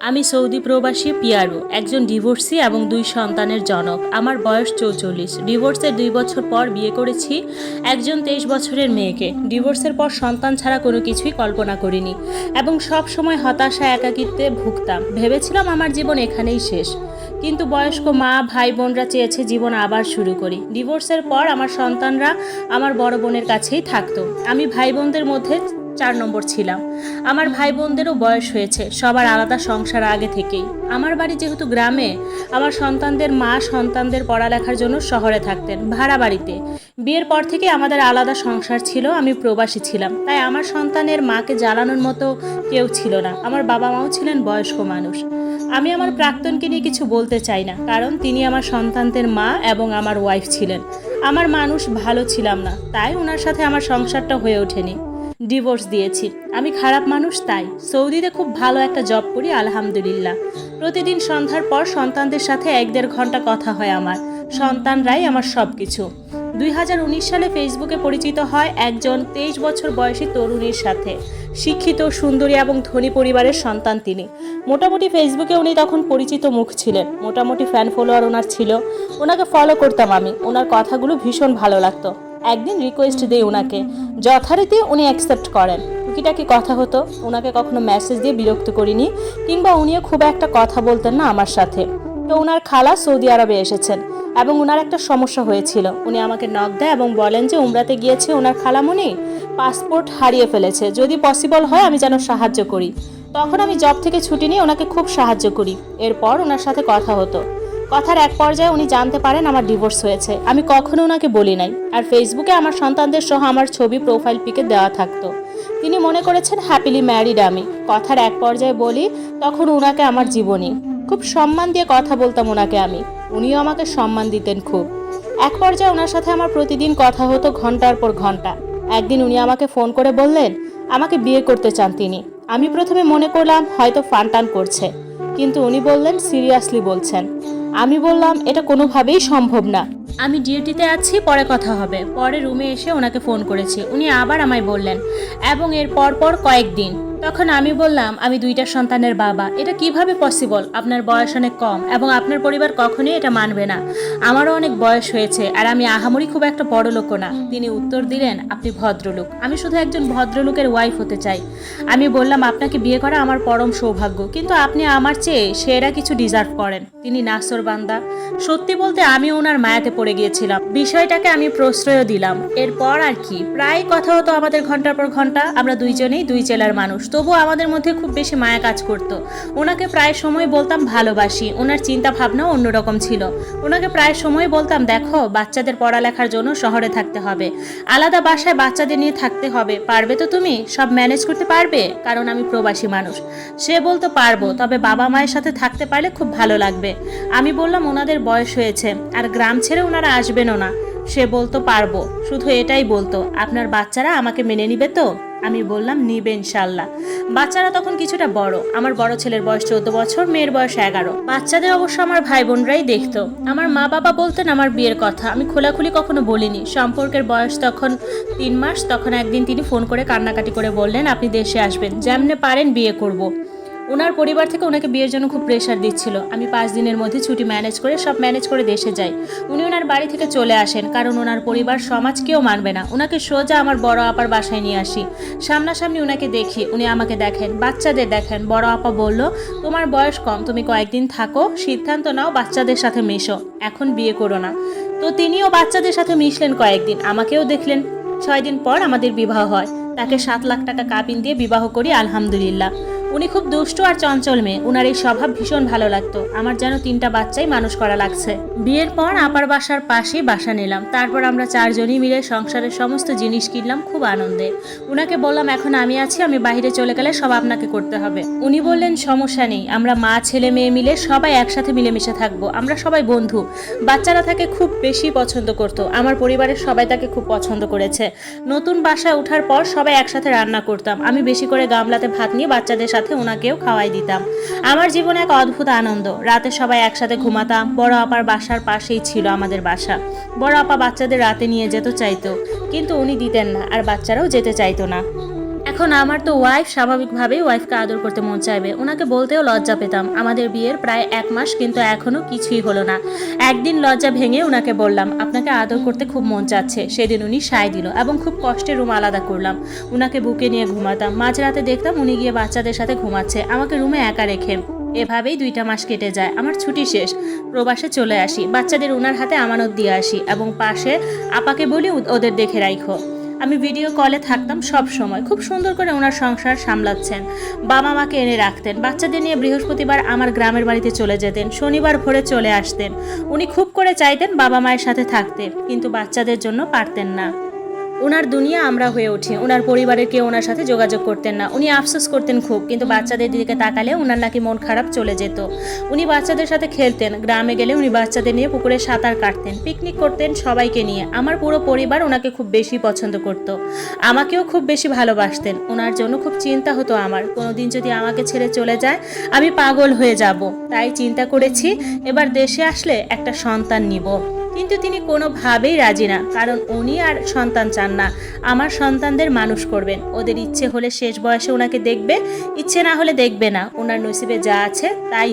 আমি সৌদি প্রবাসী পিয়ারু, একজন ডিভোর্সি এবং 2 সন্তানের জনক। আমার বয়স 44। ডিভোর্সের 2 বছর পর বিয়ে করেছি একজন 23 বছরের মেয়েকে। ডিভোর্সের পর সন্তান ছাড়া কোনো কিছুই কল্পনা করিনি এবং সব সময় হতাশা, একাকিত্বে ভুগতাম। ভেবেছিলাম আমার জীবন এখানেই শেষ, কিন্তু বয়স্ক মা, ভাই বোনরা চেয়েছে জীবন আবার শুরু করি। ডিভোর্সের পর আমার সন্তানরা আমার বড় বোনের কাছেই থাকতো। আমি ভাই বোনদের মধ্যে 4 নম্বর ছিলাম। আমার ভাই বোনদেরও বয়স হয়েছে, সবার আলাদা সংসার আগে থেকেই। আমার বাড়ি যেহেতু গ্রামে, আমার সন্তানদের মা সন্তানদের পড়ালেখার জন্য শহরে থাকতেন, ভাড়া বাড়িতে। বিয়ের পর থেকে আমাদের আলাদা সংসার ছিল, আমি প্রবাসী ছিলাম, তাই আমার সন্তানের মাকে জ্বালানোর মতো কেউ ছিল না। আমার বাবা মাও ছিলেন বয়স্ক মানুষ। আমি আমার প্রাক্তনকে নিয়ে কিছু বলতে চাই না, কারণ তিনি আমার সন্তানদের মা এবং আমার ওয়াইফ ছিলেন। আমার মানুষ ভালো ছিলাম না, তাই ওনার সাথে আমার সংসারটা হয়ে ওঠেনি। ডিভোর্স দিয়েছি। আমি খারাপ মানুষ, তাই সৌদিতে খুব ভালো একটা জব করি, আলহামদুলিল্লাহ। প্রতিদিন সন্ধ্যার পর সন্তানদের সাথে 1-1.5 ঘন্টা কথা হয় আমার। সন্তানরাই আমার সব কিছু। 2019 সালে ফেসবুকে পরিচিত হয় একজন 23 বছর বয়সী তরুণীর সাথে। শিক্ষিত, সুন্দরী এবং ধনী পরিবারের সন্তান তিনি। মোটামুটি ফেসবুকে উনি তখন পরিচিত মুখ ছিলেন, মোটামুটি ফ্যান ফলোয়ার ওনার ছিল। ওনাকে ফলো করতাম আমি, ওনার কথাগুলো ভীষণ ভালো লাগতো। একদিন রিকোয়েস্ট দিই ওনাকে, যথারীতি উনি অ্যাকসেপ্ট করেন। টুকিটাকি কথা হতো, ওনাকে কখনো মেসেজ দিয়ে বিরক্ত করিনি, কিংবা উনিও খুব একটা কথা বলতেন না আমার সাথে। তো ওনার খালা সৌদি আরবে এসেছেন এবং ওনার একটা সমস্যা হয়েছিল। উনি আমাকে নক দেয় এবং বলেন যে উমরাতে গিয়েছে ওনার খালামণি, পাসপোর্ট হারিয়ে ফেলেছে, যদি পসিবল হয় আমি যেন সাহায্য করি। তখন আমি জব থেকে ছুটি নিয়ে ওনাকে খুব সাহায্য করি। এরপর ওনার সাথে কথা হতো। কথার এক পর্যায়ে উনি জানতে পারেন আমার ডিভোর্স হয়েছে। আমি কখনো ওনাকে বলি নাই, আর ফেসবুকে আমার সন্তানদের সহ আমার ছবি প্রোফাইল পিকে দেওয়া থাকতো। তিনি মনে করেছেন হ্যাপিলি ম্যারিড আমি। কথার এক পর্যায়ে বলি, তখন ওনাকে আমার জীবনী। খুব সম্মান দিয়ে কথা বলতাম ওনাকে আমি, উনিও আমাকে সম্মান দিতেন খুব। এক পর্যায়ে ওনার সাথে আমার প্রতিদিন কথা হতো ঘন্টার পর ঘন্টা। একদিন উনি আমাকে ফোন করে বললেন আমাকে বিয়ে করতে চান তিনি। আমি প্রথমে মনে করলাম হয়তো ফানটান করছে, কিন্তু উনি বললেন সিরিয়াসলি বলছেন। আমি বললাম এটা কোনোভাবেই সম্ভব না, আমি ডিউটিতে আছি, পরে কথা হবে। পরে রুমে এসে ওনাকে ফোন করেছি, উনি আবার আমায় বললেন, এবং এর পর কয়েকদিন। তখন আমি বললাম আমি 2টা সন্তানের বাবা, এটা কিভাবে পসিবল? আপনার বয়স অনেক কম এবং আপনার পরিবার কখনোই এটা মানবে না। আমারও অনেক বয়স হয়েছে, আর আমি আহামরি খুব একটা বড় লোকও না। তিনি উত্তর দিলেন আপনি ভদ্রলোক, আমি শুধু একজন ভদ্রলোকের ওয়াইফ হতে চাই। আমি বললাম আপনাকে বিয়ে করা আমার পরম সৌভাগ্য, কিন্তু আপনি আমার চেয়ে সেরা কিছু ডিজার্ভ করেন। তিনি নাসর বান্দা। সত্যি বলতে আমি ওনার মায়াতে পড়ে গিয়েছিলাম। বিষয়টাকে আমি প্রশ্রয় দিলাম। এরপর আর কি, প্রায় কথা হতো আমাদের ঘন্টার পর ঘন্টা। আমরা দুইজনেই 2 জেলার মানুষ, তবুও আমাদের মধ্যে খুব বেশি মায়া কাজ করতো। ওনাকে প্রায় সময় বলতাম ভালোবাসি। ওনার চিন্তা ভাবনাও অন্যরকম ছিল। ওনাকে প্রায় সময় বলতাম দেখো, বাচ্চাদের পড়ালেখার জন্য শহরে থাকতে হবে, আলাদা বাসায় বাচ্চাদের নিয়ে থাকতে হবে, পারবে তো তুমি? সব ম্যানেজ করতে পারবে? কারণ আমি প্রবাসী মানুষ। সে বলতো পারবো, তবে বাবা মায়ের সাথে থাকতে পারলে খুব ভালো লাগবে। আমি বললাম ওনাদের বয়স হয়েছে, আর গ্রাম ছেড়ে ওনারা আসবেনও না। সে বলতো পারবো, শুধু এটাই বলতো আপনার বাচ্চারা আমাকে মেনে নিবে তো? আমি বললাম নিবে ইনশাল্লাহ। বাচ্চারা তখন কিছুটা বড়। আমার বড় ছেলের বয়স 14 বছর, মেয়ের বয়স 11। বাচ্চাদের অবশ্য আমার ভাই বোনরাই দেখতো। আমার মা বাবা বলতেন আমার বিয়ের কথা, আমি খোলাখুলি কখনো বলিনি। সম্পর্কের বয়স তখন 3 মাস। তখন একদিন তিনি ফোন করে কান্নাকাটি করে বললেন আপনি দেশে আসবেন, যেমনে পারেন বিয়ে করব। ওনার পরিবার থেকে ওনাকে বিয়ের জন্য খুব প্রেশার দিচ্ছিল। আমি 5 দিনের মধ্যে ছুটি সব ম্যানেজ করে দেশে যাই। উনি ওনার বাড়ি থেকে চলে আসেন, কারণ ওনার পরিবার সমাজ কেউ মানবে না। ওনাকে সোজা আমার বড় আপার বাসায় নিয়ে আসি। সামনাসামনি ওনাকে দেখি, উনি আমাকে দেখেন, বাচ্চাদের দেখেন। বড় আপা বলল তোমার বয়স কম, তুমি কয়েকদিন থাকো, সিদ্ধান্ত নাও, বাচ্চাদের সাথে মেশো, এখন বিয়ে করো না। তো তিনিও বাচ্চাদের সাথে মিশলেন কয়েকদিন, আমাকেও দেখলেন। 6 দিন পর আমাদের বিবাহ হয়। তাকে 7 লাখ টাকা কাবিন দিয়ে বিবাহ করি, আলহামদুলিল্লাহ। উনি খুব দুষ্টু আর চঞ্চল মেয়ে। উনার এই স্বভাব ভীষণ ভালো লাগতো। আমার যেন 3টা বাচ্চাই মানুষ করা লাগছে। বিয়ের পর আপার বাসার পাশেই বাসা নিলাম। তারপর আমরা 4 জনই মিলে সংসারের সমস্ত জিনিস কিনলাম খুব আনন্দে। উনাকে বললাম এখন আমি আছি, আমি বাইরে চলে গেলে সব আপনাকে করতে হবে। উনি বললেন সমস্যা নেই, আমরা মা ছেলে মেয়ে মিলে সবাই একসাথে মিলেমিশে থাকবো, আমরা সবাই বন্ধু। বাচ্চারা তাকে খুব বেশি পছন্দ করতো। আমার পরিবারের সবাই তাকে খুব পছন্দ করেছে। নতুন বাসায় ওঠার পর সবাই একসাথে রান্না করতাম। আমি বেশি করে গামলাতে ভাত নিয়ে বাচ্চাদের সাথে ওনাকেও খাওয়াই দিতাম। আমার জীবনে এক অদ্ভুত আনন্দ। রাতে সবাই একসাথে ঘুমাতাম। বড় আপার বাসার পাশেই ছিল আমাদের বাসা। বড় আপা বাচ্চাদের রাতে নিয়ে যেতে চাইতো, কিন্তু উনি দিতেন না, আর বাচ্চারাও যেতে চাইতো না। এখন আমার তো ওয়াইফ, স্বাভাবিকভাবেই ওয়াইফকে আদর করতে মন চাইবে। ওনাকে বলতেও লজ্জা পেতাম। আমাদের বিয়ের প্রায় 1 মাস, কিন্তু এখনো কিছুই হলো না। একদিন লজ্জা ভেঙে উনাকে বললাম, আপনাকে আদর করতে খুব মন চাচ্ছে। সেদিন উনি সায় দিল এবং খুব কষ্টে রুম আলাদা করলাম। উনাকে বুকে নিয়ে ঘুমাতাম। মাঝরাতে দেখতাম উনি গিয়ে বাচ্চাদের সাথে ঘুমাচ্ছে, আমাকে রুমে একা রেখে। এভাবেই 2টা মাস কেটে যায়। আমার ছুটি শেষ, প্রবাসে চলে আসি। বাচ্চাদের ওনার হাতে আমানত দিয়ে আসি এবং পাশে আপাকে বলি ওদের দেখে রাখো। আমি ভিডিও কলে থাকতাম সব সময়। খুব সুন্দর করে ওনার সংসার সামলাচ্ছেন। বাবা মাকে এনে রাখতেন। বাচ্চাদের নিয়ে বৃহস্পতিবার আমার গ্রামের বাড়িতে চলে যেতেন, শনিবার ভোরে চলে আসতেন। উনি খুব করে চাইতেন বাবা মায়ের সাথে থাকতে, কিন্তু বাচ্চাদের জন্য পারতেন না। ওনার দুনিয়া আমরা হয়ে উঠি। ওনার পরিবারের কেউ ওনার সাথে যোগাযোগ করতেন না। উনি আফসোস করতেন খুব, কিন্তু বাচ্চাদের দিকে তাকালে ওনার নাকি মন খারাপ চলে যেত। উনি বাচ্চাদের সাথে খেলতেন। গ্রামে গেলে উনি বাচ্চাদের নিয়ে পুকুরে সাঁতার কাটতেন, পিকনিক করতেন সবাইকে নিয়ে। আমার পুরো পরিবার ওনাকে খুব বেশি পছন্দ করত। আমাকেও খুব বেশি ভালোবাসতেন। ওনার জন্য খুব চিন্তা হতো আমার, কোনোদিন যদি আমাকে ছেড়ে চলে যায় আমি পাগল হয়ে যাব। তাই চিন্তা করেছি এবার দেশে আসলে একটা সন্তান নিব। কিন্তু তিনি কোনোভাবেই রাজি না, কারণ উনি আর সন্তান চান না। আমার সন্তানদের মানুষ করবেন। ওদের ইচ্ছে হলে শেষ বয়সে ওনাকে দেখবে, ইচ্ছে না হলে দেখবে না। ওনার নসিবে যা আছে তাই